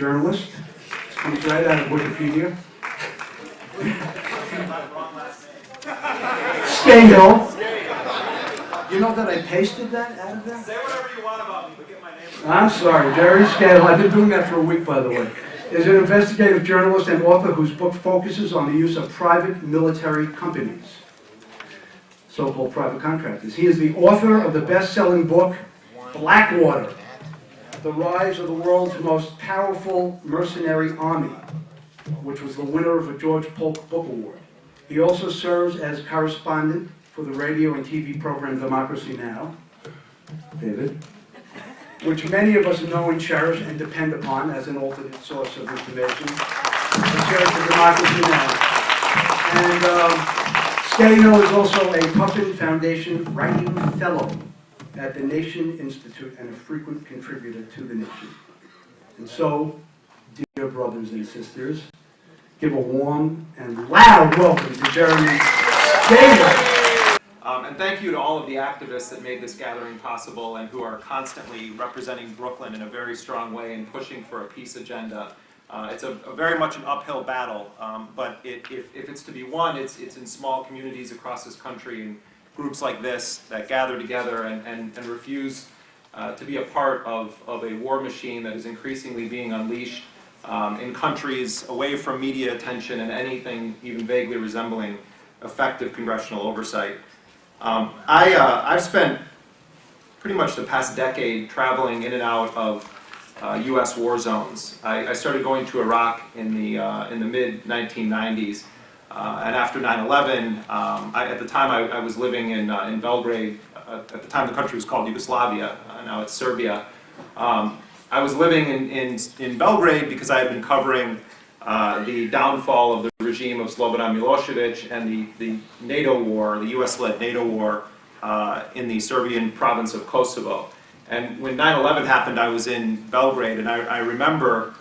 journalist. This comes right out of Wikipedia. Scahill. You know that I pasted that out of there? Say whatever you want about me, but get my name right. I'm sorry, Jerry Scahill. I've been doing that for a week, by the way. Is an investigative journalist and author whose book focuses on the use of private military companies, so-called private contractors. He is the author of the best-selling book, Blackwater, The Rise of the World's Most Powerful Mercenary Army, which was the winner of a George Polk Book Award. He also serves as correspondent for the radio and TV program Democracy Now! David, which many of us know and cherish and depend upon as an alternate source of information. He chairs for Democracy Now! And Scahill is also a Puffin Foundation Writing Fellow at the Nation Institute and a frequent contributor to the Nation. And so, dear brothers and sisters, give a warm and loud welcome to Jeremy Scahill. And thank you to all of the activists that made this gathering possible and who are constantly representing Brooklyn in a very strong way and pushing for a peace agenda. It's a very much an uphill battle, but if it's to be won, it's in small communities across this country and groups like this that gather together and refuse to be a part of a war machine that is increasingly being unleashed in countries away from media attention and anything even vaguely resembling effective congressional oversight. I've spent pretty much the past decade traveling in and out of U.S. war zones. I started going to Iraq in the mid-1990s, and after 9/11, at the time I was living in Belgrade. At the time the country was called Yugoslavia, now it's Serbia. I was living in Belgrade because I had been covering the downfall of the regime of Slobodan Milosevic and the NATO war, the US-led NATO war in the Serbian province of Kosovo. And when 9/11 happened, I was in Belgrade, and I remember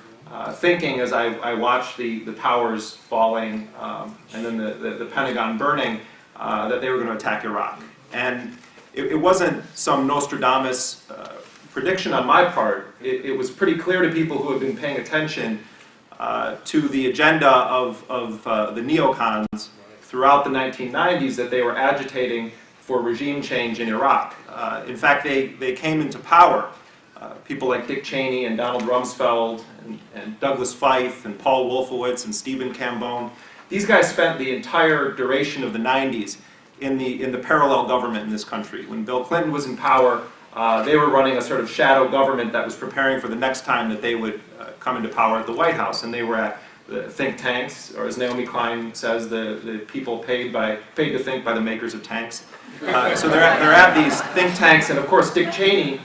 thinking as I watched the towers falling and then the Pentagon burning that they were going to attack Iraq. And it wasn't some Nostradamus prediction on my part. It was pretty clear to people who had been paying attention to the agenda of the neocons throughout the 1990s that they were agitating for regime change in Iraq. In fact, they came into power. People like Dick Cheney and Donald Rumsfeld and Douglas Feith and Paul Wolfowitz and Stephen Cambone. These guys spent the entire duration of the 90s in the parallel government in this country. When Bill Clinton was in power, they were running a sort of shadow government that was preparing for the next time that they would come into power at the White House. And they were at the think tanks, or as Naomi Klein says, the people paid to think by the makers of tanks. So they're at these think tanks, and of course Dick Cheney,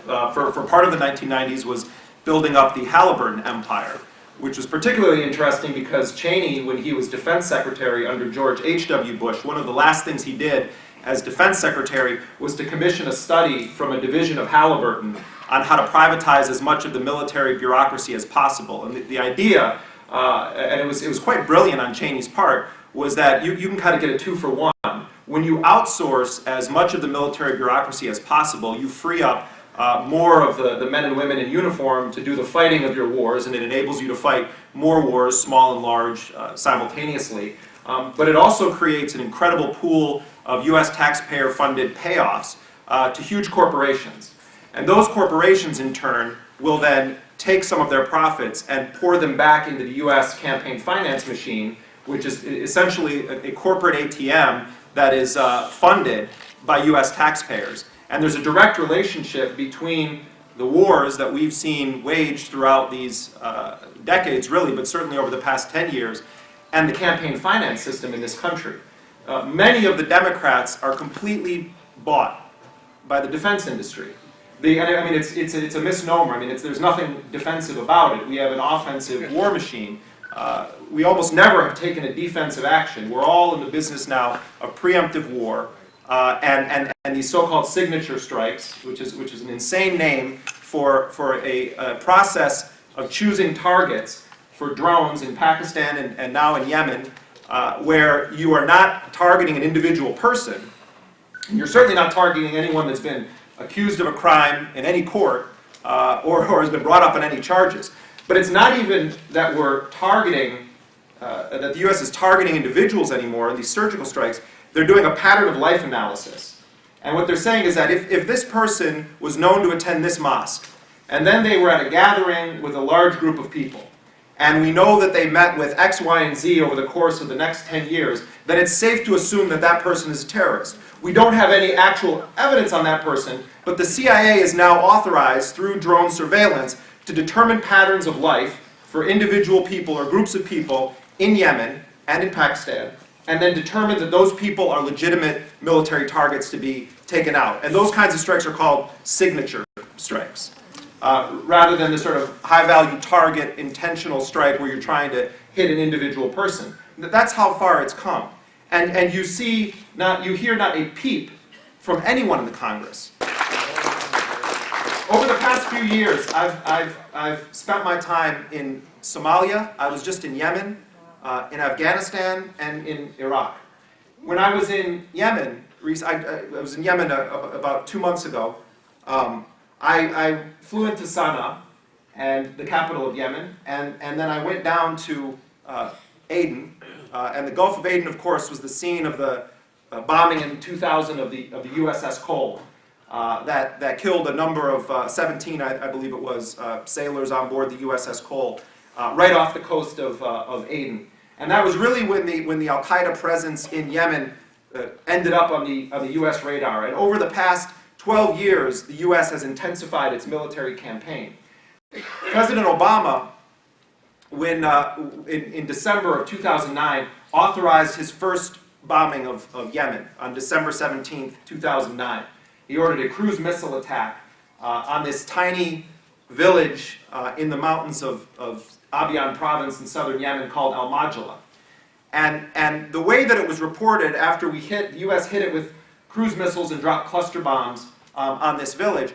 for part of the 1990s, was building up the Halliburton empire, which was particularly interesting because Cheney, when he was defense secretary under George H.W. Bush, one of the last things he did as defense secretary was to commission a study from a division of Halliburton on how to privatize as much of the military bureaucracy as possible. And the idea, and it was quite brilliant on Cheney's part, was that you can kind of get a 2-for-1. When you outsource as much of the military bureaucracy as possible, you free up more of the men and women in uniform to do the fighting of your wars, and it enables you to fight more wars, small and large, simultaneously. But it also creates an incredible pool of U.S. taxpayer-funded payoffs to huge corporations. And those corporations, in turn, will then take some of their profits and pour them back into the U.S. campaign finance machine, which is essentially a corporate ATM that is funded by U.S. taxpayers. And there's a direct relationship between the wars that we've seen waged throughout these decades, really, but certainly over the past 10 years, and the campaign finance system in this country. Many of the Democrats are completely bought by the defense industry. It's a misnomer. There's nothing defensive about it. We have an offensive war machine. We almost never have taken a defensive action. We're all in the business now of preemptive war and these so-called signature strikes, which is an insane name for a process of choosing targets for drones in Pakistan and now in Yemen, where you are not targeting an individual person. And you're certainly not targeting anyone that's been accused of a crime in any court or has been brought up on any charges. But it's not even that we're targeting, that the U.S. is targeting individuals anymore in these surgical strikes. They're doing a pattern of life analysis. And what they're saying is that if this person was known to attend this mosque, and then they were at a gathering with a large group of people, and we know that they met with X, Y, and Z over the course of the next 10 years, then it's safe to assume that that person is a terrorist. We don't have any actual evidence on that person, but the CIA is now authorized through drone surveillance to determine patterns of life for individual people or groups of people in Yemen and in Pakistan, and then determine that those people are legitimate military targets to be taken out. And those kinds of strikes are called signature strikes, rather than the sort of high-value target intentional strike where you're trying to hit an individual person. That's how far it's come. And you hear not a peep from anyone in the Congress. Over the past few years, I've spent my time in Somalia. I was just in Yemen, in Afghanistan, and in Iraq. When I was in Yemen, I was in Yemen about 2 months ago. I flew into Sana'a, and the capital of Yemen, and then I went down to Aden, and the Gulf of Aden, of course, was the scene of the bombing in 2000 of the USS Cole that killed a number of 17, I believe it was, sailors on board the USS Cole, right off the coast of Aden. And that was really when the Al-Qaeda presence in Yemen ended up on the U.S. radar. And over the past 12 years, the U.S. has intensified its military campaign. President Obama, when in December of 2009, authorized his first bombing of Yemen on December 17th, 2009. He ordered a cruise missile attack on this tiny village in the mountains of Abyan province in southern Yemen called Al-Majala. And the way that it was reported after the U.S. hit it with cruise missiles and dropped cluster bombs on this village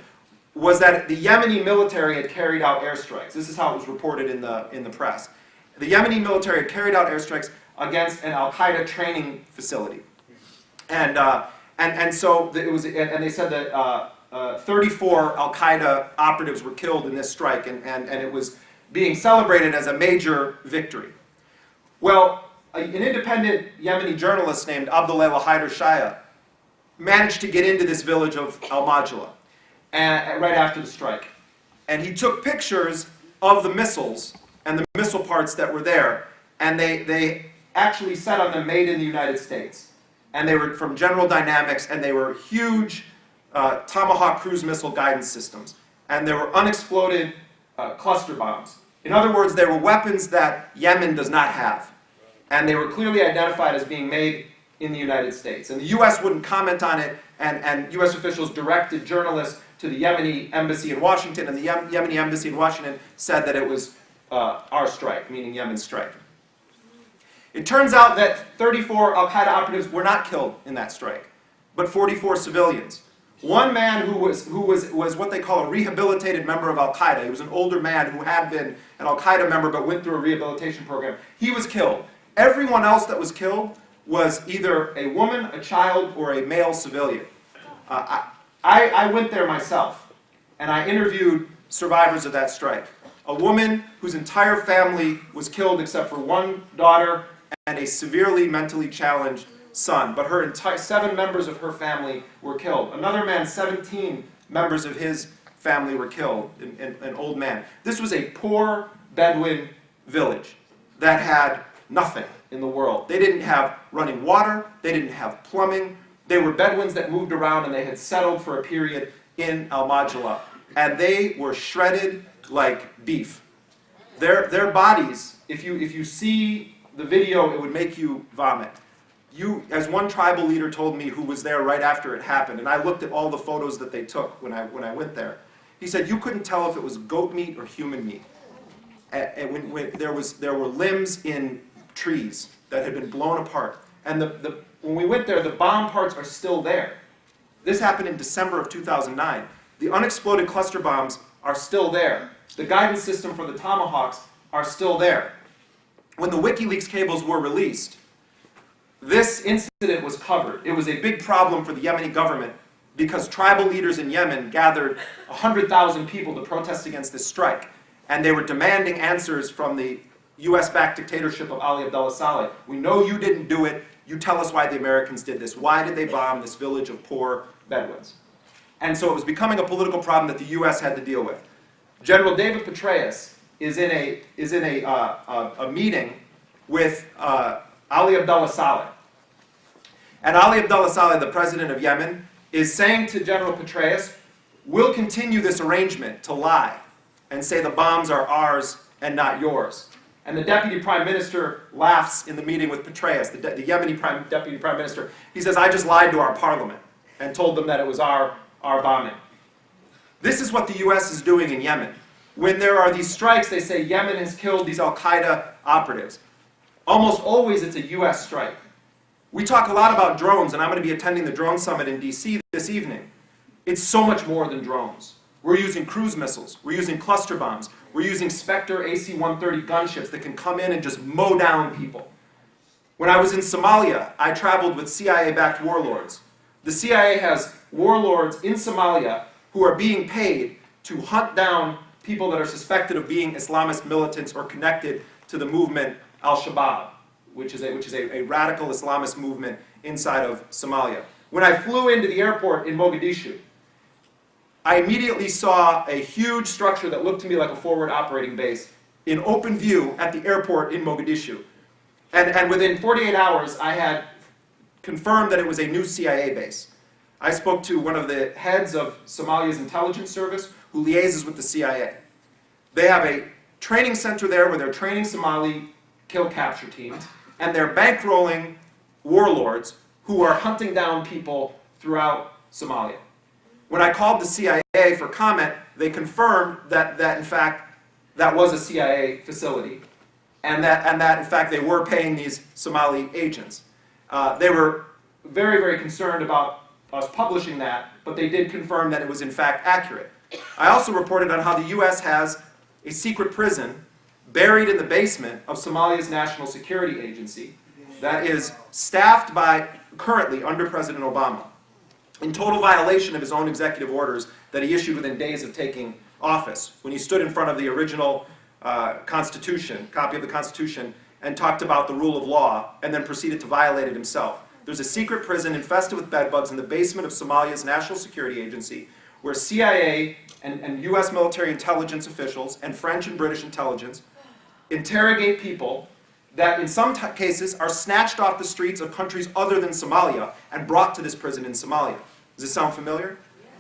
was that the Yemeni military had carried out airstrikes. This is how it was reported in the press. The Yemeni military had carried out airstrikes against an Al-Qaeda training facility. And so it was, and they said that 34 Al-Qaeda operatives were killed in this strike, and it was being celebrated as a major victory. Well, an independent Yemeni journalist named Abdullah Haider Shaya managed to get into this village of Al-Majala right after the strike. And he took pictures of the missiles and the missile parts that were there, and they actually said on them, "Made in the United States." And they were from General Dynamics, and they were huge Tomahawk cruise missile guidance systems. And there were unexploded cluster bombs. In other words, they were weapons that Yemen does not have. And they were clearly identified as being made in the United States. And the U.S. wouldn't comment on it, and U.S. officials directed journalists to the Yemeni embassy in Washington, and the Yemeni embassy in Washington said that it was our strike, meaning Yemen's strike. It turns out that 34 Al-Qaeda operatives were not killed in that strike, but 44 civilians. One man who was what they call a rehabilitated member of Al-Qaeda. He was an older man who had been an Al-Qaeda member but went through a rehabilitation program. He was killed. Everyone else that was killed was either a woman, a child, or a male civilian. I went there myself, and I interviewed survivors of that strike. A woman whose entire family was killed except for one daughter and a severely mentally challenged son, but her entire 7 members of her family were killed. Another man, 17 members of his family were killed, an old man. This was a poor Bedouin village that had nothing in the world. They didn't have running water, they didn't have plumbing. They were Bedouins that moved around, and they had settled for a period in Al-Majala, and they were shredded like beef. Their bodies, if you see the video, it would make you vomit. As one tribal leader told me who was there right after it happened, and I looked at all the photos that they took when I went there, he said you couldn't tell if it was goat meat or human meat. And when there were limbs in trees that had been blown apart. And when we went there, the bomb parts are still there. This happened in December of 2009. The unexploded cluster bombs are still there. The guidance system for the Tomahawks are still there. When the WikiLeaks cables were released, this incident was covered. It was a big problem for the Yemeni government because tribal leaders in Yemen gathered 100,000 people to protest against this strike. and they were demanding answers from the US-backed dictatorship of Ali Abdullah Saleh. We know you didn't do it. You tell us why the Americans did this. Why did they bomb this village of poor Bedouins? And so it was becoming a political problem that the US had to deal with. General David Petraeus is in a meeting with Ali Abdullah Saleh. And Ali Abdullah Saleh, the president of Yemen, is saying to General Petraeus, we'll continue this arrangement to lie and say the bombs are ours and not yours. And the deputy prime minister laughs in the meeting with Petraeus, the Yemeni deputy prime minister. He says, I just lied to our parliament and told them that it was our bombing. This is what the US is doing in Yemen. When there are these strikes, they say Yemen has killed these al-Qaeda operatives. Almost always it's a US strike. We talk a lot about drones, and I'm going to be attending the drone summit in DC this evening. It's so much more than drones. We're using cruise missiles. We're using cluster bombs. We're using Spectre AC-130 gunships that can come in and just mow down people. When I was in Somalia, I traveled with CIA-backed warlords. The CIA has warlords in Somalia who are being paid to hunt down people that are suspected of being Islamist militants or connected to the movement Al-Shabaab, which is a radical Islamist movement inside of Somalia. When I flew into the airport in Mogadishu, I immediately saw a huge structure that looked to me like a forward operating base in open view at the airport in Mogadishu. And within 48 hours, I had confirmed that it was a new CIA base. I spoke to one of the heads of Somalia's intelligence service who liaises with the CIA. They have a training center there where they're training Somali kill-capture teams, and they're bankrolling warlords who are hunting down people throughout Somalia. When I called the CIA for comment, they confirmed that in fact that was a CIA facility, and that in fact they were paying these Somali agents. They were very, very concerned about us publishing that, but they did confirm that it was in fact accurate. I also reported on how the US has a secret prison buried in the basement of Somalia's National Security Agency that is staffed by, currently under President Obama, in total violation of his own executive orders that he issued within days of taking office, when he stood in front of the original Constitution, copy of the Constitution, and talked about the rule of law, and then proceeded to violate it himself. There's a secret prison infested with bedbugs in the basement of Somalia's National Security Agency, where CIA and US military intelligence officials and French and British intelligence interrogate people that in some cases are snatched off the streets of countries other than Somalia and brought to this prison in Somalia. Does this sound familiar?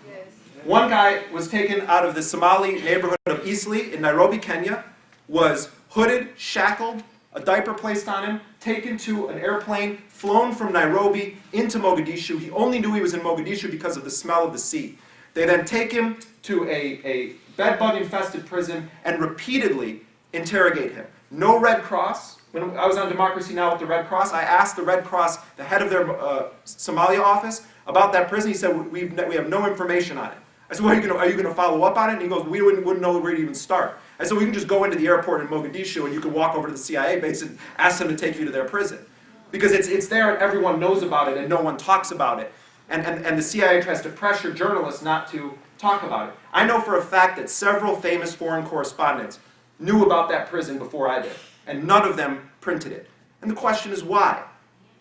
Yes. One guy was taken out of the Somali neighborhood of Eastleigh in Nairobi, Kenya, was hooded, shackled, a diaper placed on him, taken to an airplane, flown from Nairobi into Mogadishu. He only knew he was in Mogadishu because of the smell of the sea. They then take him to a bedbug-infested prison and repeatedly interrogate him. No Red Cross. When I was on Democracy Now! With the Red Cross, I asked the Red Cross, the head of their Somalia office, about that prison. He said, we have no information on it. I said, well, are you going to follow up on it? And he goes, we wouldn't know where to even start. I said, well, you can just go into the airport in Mogadishu and you can walk over to the CIA base and ask them to take you to their prison. Because it's there and everyone knows about it and no one talks about it. And the CIA tries to pressure journalists not to talk about it. I know for a fact that several famous foreign correspondents knew about that prison before I did, and none of them printed it. And the question is why?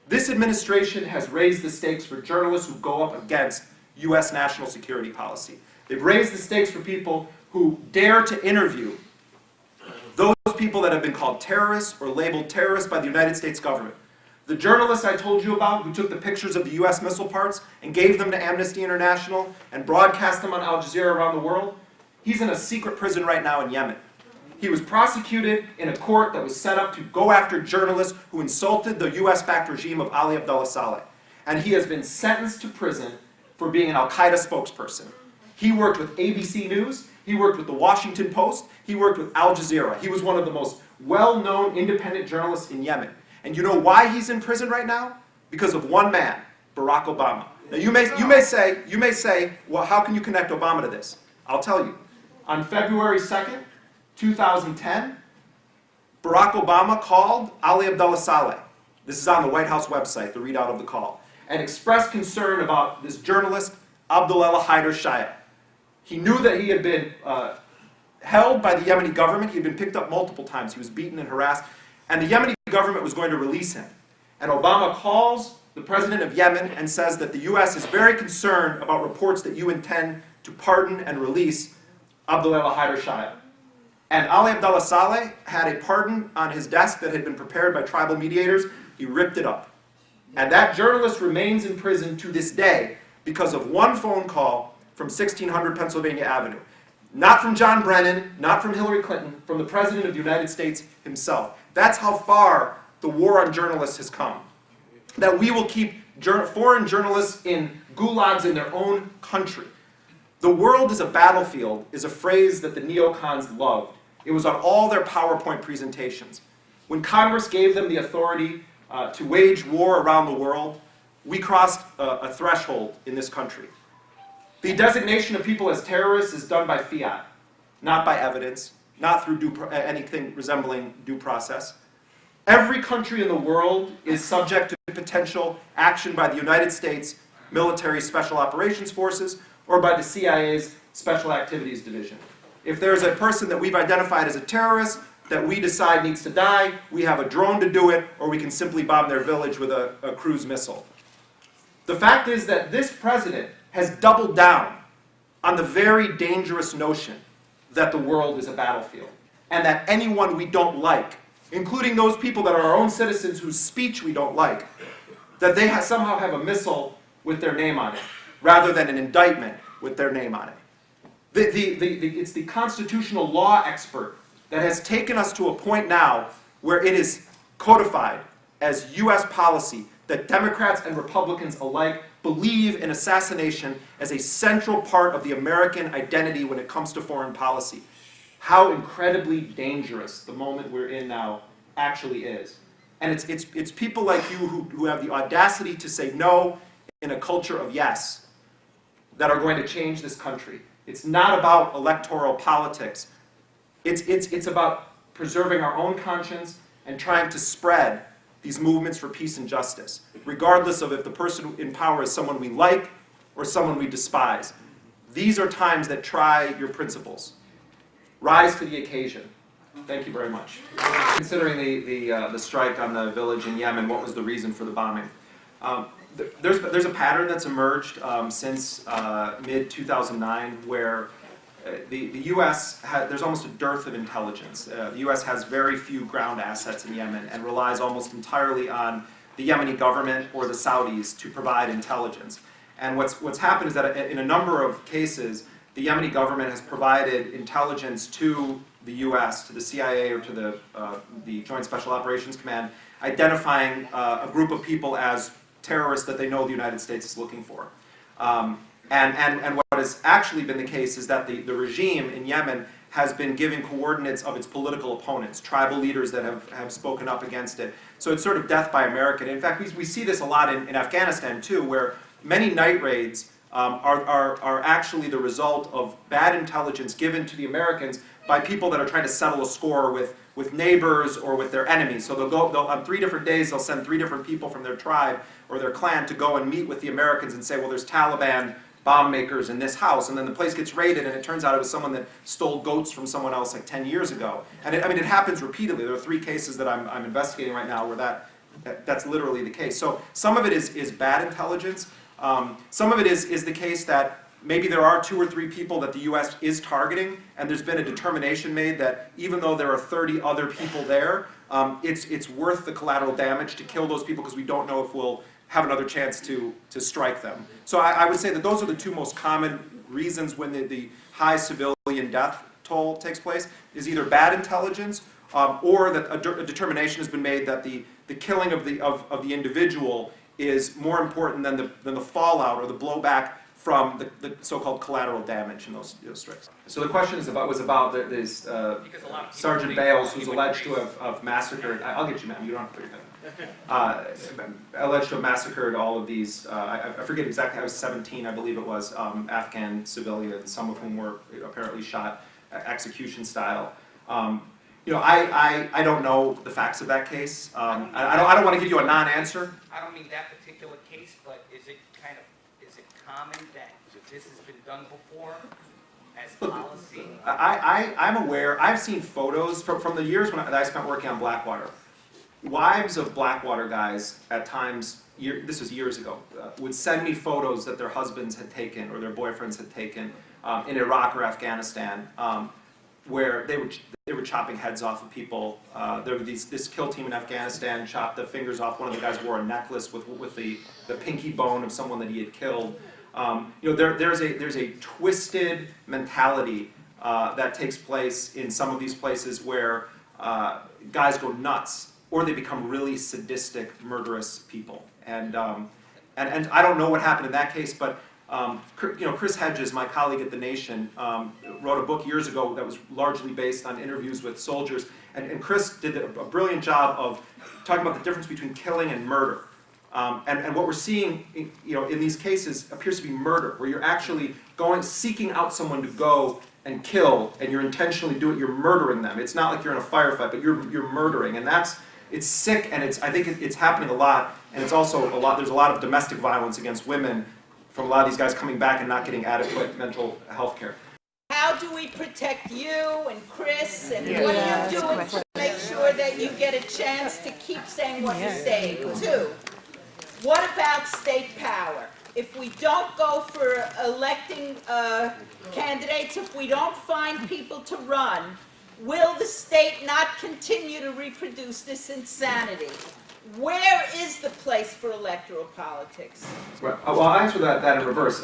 This administration has raised the stakes for journalists who go up against US national security policy. They've raised the stakes for people who dare to interview those people that have been called terrorists or labeled terrorists by the United States government. The journalist I told you about who took the pictures of the US missile parts and gave them to Amnesty International and broadcast them on Al Jazeera around the world, he's in a secret prison right now in Yemen. He was prosecuted in a court that was set up to go after journalists who insulted the US-backed regime of Ali Abdullah Saleh. And he has been sentenced to prison for being an al-Qaeda spokesperson. He worked with ABC News, he worked with the Washington Post, he worked with Al Jazeera. He was one of the most well-known independent journalists in Yemen. And you know why he's in prison right now? Because of one man, Barack Obama. Now you may say, well, how can you connect Obama to this? I'll tell you. On February 2nd, 2010, Barack Obama called Ali Abdullah Saleh. This is on the White House website, the readout of the call, and expressed concern about this journalist, Abdullah Haider Shaya. He knew that he had been held by the Yemeni government. He had been picked up multiple times. He was beaten and harassed. And the Yemeni government was going to release him. And Obama calls the president of Yemen and says that the U.S. is very concerned about reports that you intend to pardon and release Abdullah Haider Shah. And Ali Abdullah Saleh had a pardon on his desk that had been prepared by tribal mediators. He ripped it up. And that journalist remains in prison to this day because of one phone call from 1600 Pennsylvania Avenue. Not from John Brennan, not from Hillary Clinton, from the President of the United States himself. That's how far the war on journalists has come. That we will keep foreign journalists in gulags in their own country. The world is a battlefield is a phrase that the neocons loved. It was on all their PowerPoint presentations. When Congress gave them the authority to wage war around the world, we crossed a threshold in this country. The designation of people as terrorists is done by fiat, not by evidence, not through anything resembling due process. Every country in the world is subject to potential action by the United States Military Special Operations Forces or by the CIA's Special Activities Division. If there's a person that we've identified as a terrorist that we decide needs to die, we have a drone to do it, or we can simply bomb their village with a cruise missile. The fact is that this president has doubled down on the very dangerous notion that the world is a battlefield, and that anyone we don't like, including those people that are our own citizens whose speech we don't like, that they somehow have a missile with their name on it, rather than an indictment with their name on it. It's the constitutional law expert that has taken us to a point now where it is codified as U.S. policy that Democrats and Republicans alike believe in assassination as a central part of the American identity when it comes to foreign policy. How incredibly dangerous the moment we're in now actually is. And it's people like you who have the audacity to say no in a culture of yes that are going to change this country. It's not about electoral politics. It's about preserving our own conscience and trying to spread these movements for peace and justice, regardless of if the person in power is someone we like or someone we despise. These are times that try your principles. Rise to the occasion. Thank you very much. Considering the strike on the village in Yemen, what was the reason for the bombing? There's a pattern that's emerged since mid-2009 where the U.S. there's almost a dearth of intelligence. The U.S. has very few ground assets in Yemen and relies almost entirely on the Yemeni government or the Saudis to provide intelligence. And what's happened is that in a number of cases, the Yemeni government has provided intelligence to the U.S., to the CIA, or to the Joint Special Operations Command, identifying a group of people as terrorists that they know the United States is looking for. And what has actually been the case is that the regime in Yemen has been giving coordinates of its political opponents, tribal leaders that have spoken up against it. So it's sort of death by American. In fact, we see this a lot in Afghanistan too, where many night raids are actually the result of bad intelligence given to the Americans by people that are trying to settle a score with neighbors or with their enemies. So they'll on 3 different days, they'll send 3 different people from their tribe or their clan to go and meet with the Americans and say, well, there's Taliban bomb makers in this house, and then the place gets raided, and it turns out it was someone that stole goats from someone else like 10 years ago. And it happens repeatedly. There are 3 cases that I'm investigating right now where that's literally the case. So some of it is bad intelligence. Some of it is the case that maybe there are 2 or 3 people that the U.S. is targeting, and there's been a determination made that even though there are 30 other people there, it's worth the collateral damage to kill those people because we don't know if we'll have another chance to strike them. So I would say that those are the 2 most common reasons when the high civilian death toll takes place, is either bad intelligence or that a determination has been made that the killing of the individual is more important than the fallout or the blowback from the so-called collateral damage in those strikes. So the question was about this Sergeant Bales, who's alleged to have massacred. I'll get you, ma'am. You don't have to put your hand. Alleged to have massacred all of these. I forget exactly. I was 17, I believe it was, Afghan civilians, some of whom were apparently shot execution style. I don't know the facts of that case. I don't want to give you a non-answer. I don't mean that particular case, but is it common that this has been done before? as policy? I'm aware, I've seen photos from the years that I spent working on Blackwater. Wives of Blackwater guys, at times, this was years ago, would send me photos that their husbands had taken or their boyfriends had taken in Iraq or Afghanistan, where they were chopping heads off of people. There were this kill team in Afghanistan chopped the fingers off. One of the guys wore a necklace with the pinky bone of someone that he had killed. There's a twisted mentality that takes place in some of these places where guys go nuts or they become really sadistic, murderous people. And I don't know what happened in that case, but Chris Hedges, my colleague at The Nation, wrote a book years ago that was largely based on interviews with soldiers. And Chris did a brilliant job of talking about the difference between killing and murder. And what we're seeing, in these cases appears to be murder, where you're actually seeking out someone to go and kill, and you're intentionally doing it. You're murdering them. It's not like you're in a firefight, but you're murdering, and it's sick, and I think it's happening a lot, and it's also there's a lot of domestic violence against women from a lot of these guys coming back and not getting adequate mental health care. How do we protect you and Chris, and what are you doing to make sure that you get a chance to keep saying what you're saying? 2, what about state power? If we don't go for electing candidates, if we don't find people to run, will the state not continue to reproduce this insanity? Where is the place for electoral politics? Well, I'll answer that in reverse.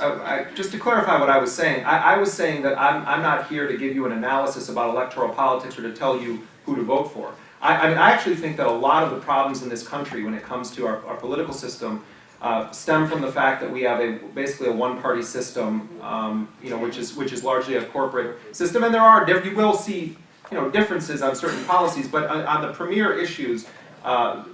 Just to clarify what I was saying, I was saying that I'm not here to give you an analysis about electoral politics or to tell you who to vote for. I actually think that a lot of the problems in this country when it comes to our political system stem from the fact that we have basically a one-party system, which is largely a corporate system, and you will see differences on certain policies, but on the premier issues,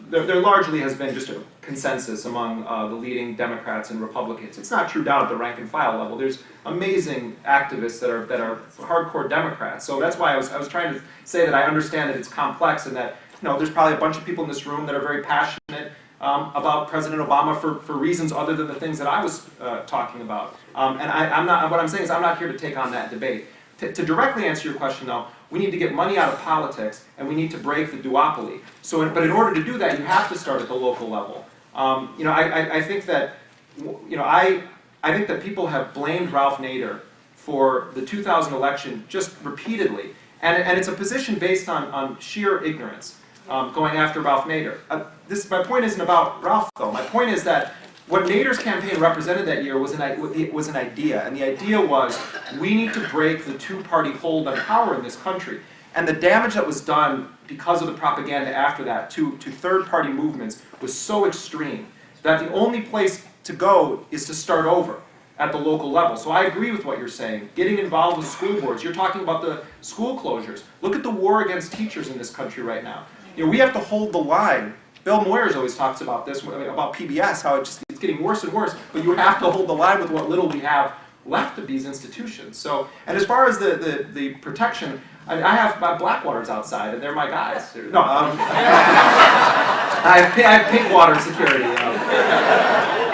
there largely has been just a consensus among the leading Democrats and Republicans. It's not true down at the rank and file level. There's amazing activists that are hardcore Democrats. So that's why I was trying to say that I understand that it's complex and that there's probably a bunch of people in this room that are very passionate about President Obama for reasons other than the things that I was talking about. And what I'm saying is I'm not here to take on that debate. To directly answer your question, though, we need to get money out of politics, and we need to break the duopoly. But in order to do that, you have to start at the local level. I think that I think that people have blamed Ralph Nader for the 2000 election just repeatedly, and it's a position based on sheer ignorance, going after Ralph Nader. My point isn't about Ralph, though. My point is that what Nader's campaign represented that year was an idea, and the idea was we need to break the two-party hold on power in this country. And the damage that was done because of the propaganda after that to third-party movements was so extreme that the only place to go is to start over at the local level. So I agree with what you're saying. Getting involved with school boards. You're talking about the school closures. Look at the war against teachers in this country right now. We have to hold the line. Bill Moyers always talks about this, about PBS, how it's getting worse and worse, but you have to hold the line with what little we have left of these institutions. So, and as far as the protection, I have my Blackwaters outside, and they're my guys. No, I have Pinkwater security.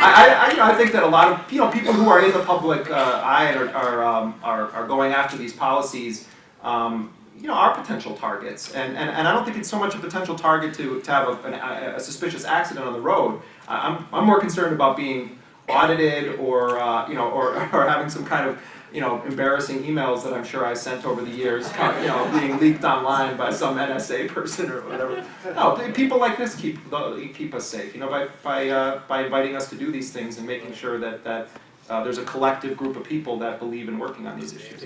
I think that a lot of people who are in the public eye and are going after these policies, are potential targets, and I don't think it's so much a potential target to have a suspicious accident on the road. I'm more concerned about being audited or having some kind of embarrassing emails that I'm sure I sent over the years, being leaked online by some NSA person or whatever. No, people like this keep us safe, by inviting us to do these things and making sure that there's a collective group of people that believe in working on these issues.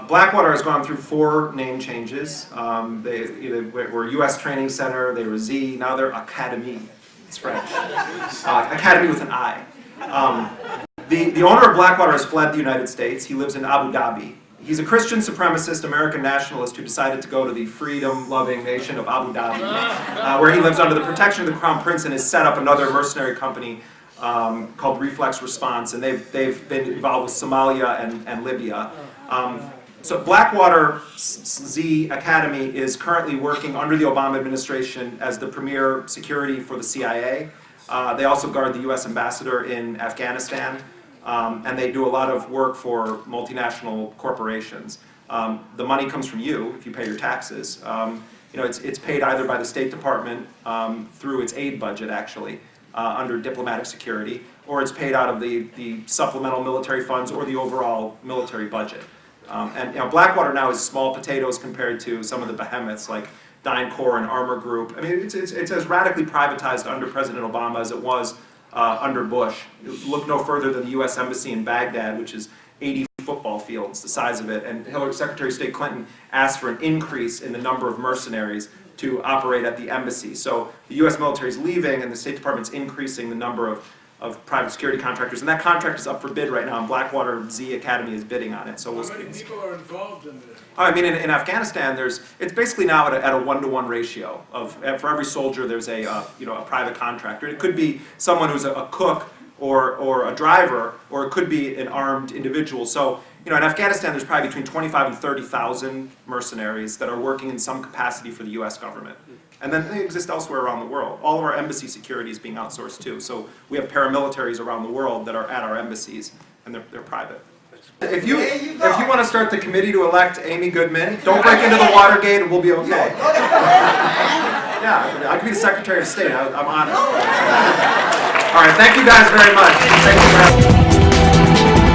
Blackwater has gone through 4 name changes. They were U.S. Training Center, they were Z, now they're Academy. It's French. Academy with an I. The owner of Blackwater has fled the United States. He lives in Abu Dhabi. He's a Christian supremacist American nationalist who decided to go to the freedom-loving nation of Abu Dhabi, where he lives under the protection of the Crown Prince and has set up another mercenary company called Reflex Response, and they've been involved with Somalia and Libya. So Blackwater Z Academy is currently working under the Obama administration as the premier security for the CIA. They also guard the U.S. ambassador in Afghanistan. and they do a lot of work for multinational corporations. The money comes from you if you pay your taxes. It's paid either by the State Department through its aid budget, actually, under diplomatic security, or it's paid out of the supplemental military funds or the overall military budget. Blackwater now is small potatoes compared to some of the behemoths like DynCorp and Armor Group. I mean, it's as radically privatized under President Obama as it was under Bush. Look no further than the U.S. Embassy in Baghdad, which is 80 football fields, the size of it, and Secretary of State Clinton asked for an increase in the number of mercenaries to operate at the embassy. So the U.S. military is leaving, and the State Department's increasing the number of private security contractors, and that contract is up for bid right now, and Blackwater Z Academy is bidding on it. So how many people are involved in this? I mean, in Afghanistan, it's basically now at a 1-to-1 ratio of for every soldier there's a private contractor. It could be someone who's a cook or a driver, or it could be an armed individual. So, in Afghanistan, there's probably between 25 and 30,000 mercenaries that are working in some capacity for the U.S. government. And then they exist elsewhere around the world. All of our embassy security is being outsourced too. So we have paramilitaries around the world that are at our embassies, and they're private. If you want to start the committee to elect Amy Goodman, don't break into the Watergate, and we'll be okay. Yeah, I could be the Secretary of State. I'm honored. All right, thank you guys very much. Thank you for having me.